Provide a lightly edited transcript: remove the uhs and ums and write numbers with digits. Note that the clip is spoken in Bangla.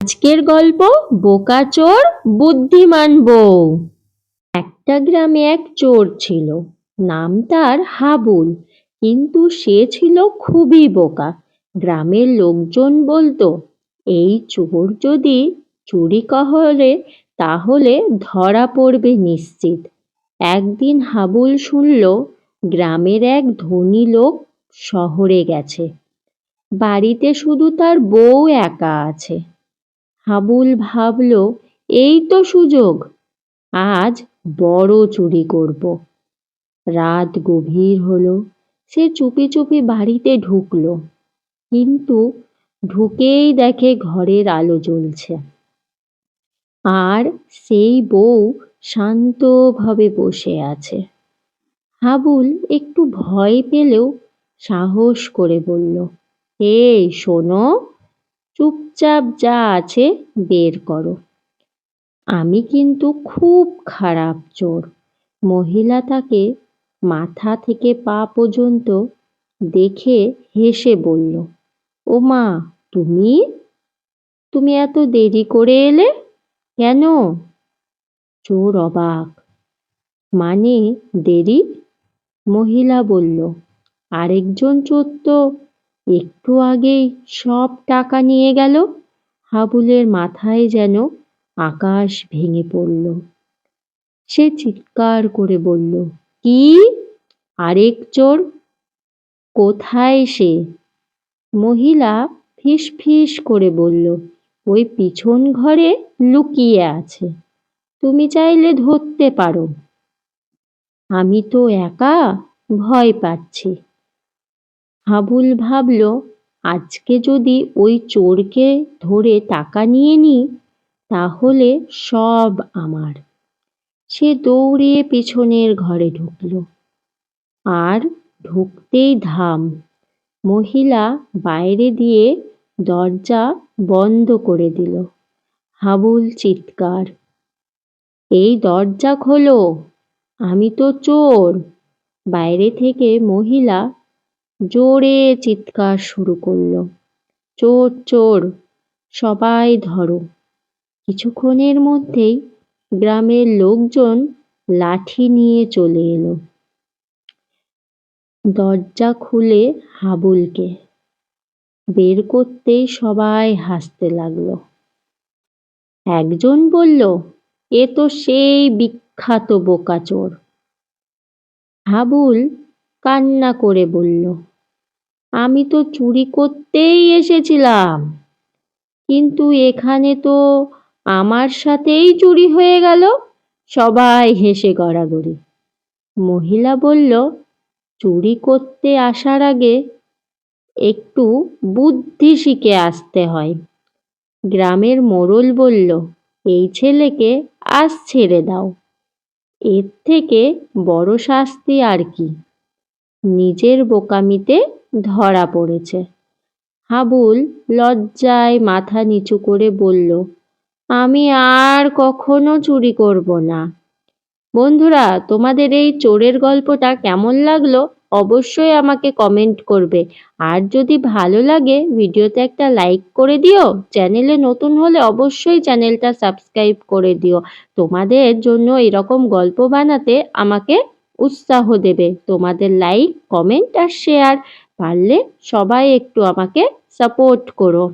আজকের গল্প বোকা চোর বুদ্ধিমান বউ। একটা গ্রামে এক চোর ছিল। নাম তার হাবুল। কিন্তু সে ছিল খুবই বোকা। গ্রামের লোকজন বলতো, এই চোর যদি চুরি করে তাহলে ধরা পড়বে নিশ্চিত। একদিন হাবুল শুনল গ্রামের এক ধনী লোক শহরে গেছে। বাড়িতে শুধু তার বউ একা আছে। হাবুল ভাবল, এই তো সুযোগ, আজ বড় চুরি করব। রাত গভীর হলো। সে চুপি চুপি বাড়িতে ঢুকলো, কিন্তু ঢুকেই দেখে ঘরের আলো জ্বলছে আর সেই বউ শান্তভাবে বসে আছে। হাবুল একটু ভয় পেলেও সাহস করে বলল, এই শোনো, চুপচাপ যা আছে বের করো। আমি কিন্তু খুব খারাপ চোর। মহিলা তাকে মাথা থেকে পা পর্যন্ত দেখে হেসে বলল, ও মা, তুমি তুমি এত দেরি করে এলে কেন? চোর অবাক। মানে দেরি? মহিলা বলল, আরেকজন চোর তো একটু আগেই সব টাকা নিয়ে গেল। হাবুলের মাথায় যেন আকাশ ভেঙে পড়ল। সে চিৎকার করে বলল, কি? আরেক চোর? কোথায় সে? মহিলা ফিস ফিস করে বলল, ওই পিছন ঘরে লুকিয়ে আছে, তুমি চাইলে ধরতে পারো। আমি তো একা, ভয় পাচ্ছি। হাবুল ভাবল, আজকে যদি ওই চোরকে ধরে টাকা নিয়ে নিই তাহলে সব আমার। সে দৌড়ে পিছনের ঘরে ঢুকল, আর ঢুকতেই ধাম। মহিলা বাইরে দিয়ে দরজা বন্ধ করে দিল। হাবুল চিৎকার, এই দরজা খোলো, আমি তো চোর। বাইরে থেকে মহিলা জোরে চিৎকার শুরু করলো, চোর চোর, সবাই ধরো। কিছুক্ষণের মধ্যেই গ্রামের লোকজন লাঠি নিয়ে চলে এলো। দরজা খুলে হাবুলকে বের করতেই সবাই হাসতে লাগলো। একজন বলল, এ তো সেই বিখ্যাত বোকা চোর। হাবুল কান্না করে বলল, আমি তো চুরি করতেই এসেছিলাম, কিন্তু এখানে তো আমার সাথেই চুরি হয়ে গেল। সবাই হেসে গড়াগড়ি। মহিলা বলল, চুরি করতে আসার আগে একটু বুদ্ধি শিখে আসতে হয়। গ্রামের মোড়ল বলল, এই ছেলেকে আজ ছেড়ে দাও, এর থেকে বড় শাস্তি আর কি? নিজের বোকামিতে ধরা পড়েছে। হাবুল লজ্জায় মাথা নিচু করে বলল, আমি আর কখনো চুরি করব না। বন্ধুরা, তোমাদের এই চোরের গল্পটা কেমন লাগলো অবশ্যই আমাকে কমেন্ট করবে। আর যদি ভালো লাগে ভিডিওতে একটা লাইক করে দিও। চ্যানেলে নতুন হলে অবশ্যই চ্যানেলটা সাবস্ক্রাইব করে দিও। তোমাদের জন্য এরকম গল্প বানাতে আমাকে উৎসাহ দেবে তোমাদের লাইক, কমেন্ট আর শেয়ার। পারলে সবাই একটু আমাকে সাপোর্ট করো।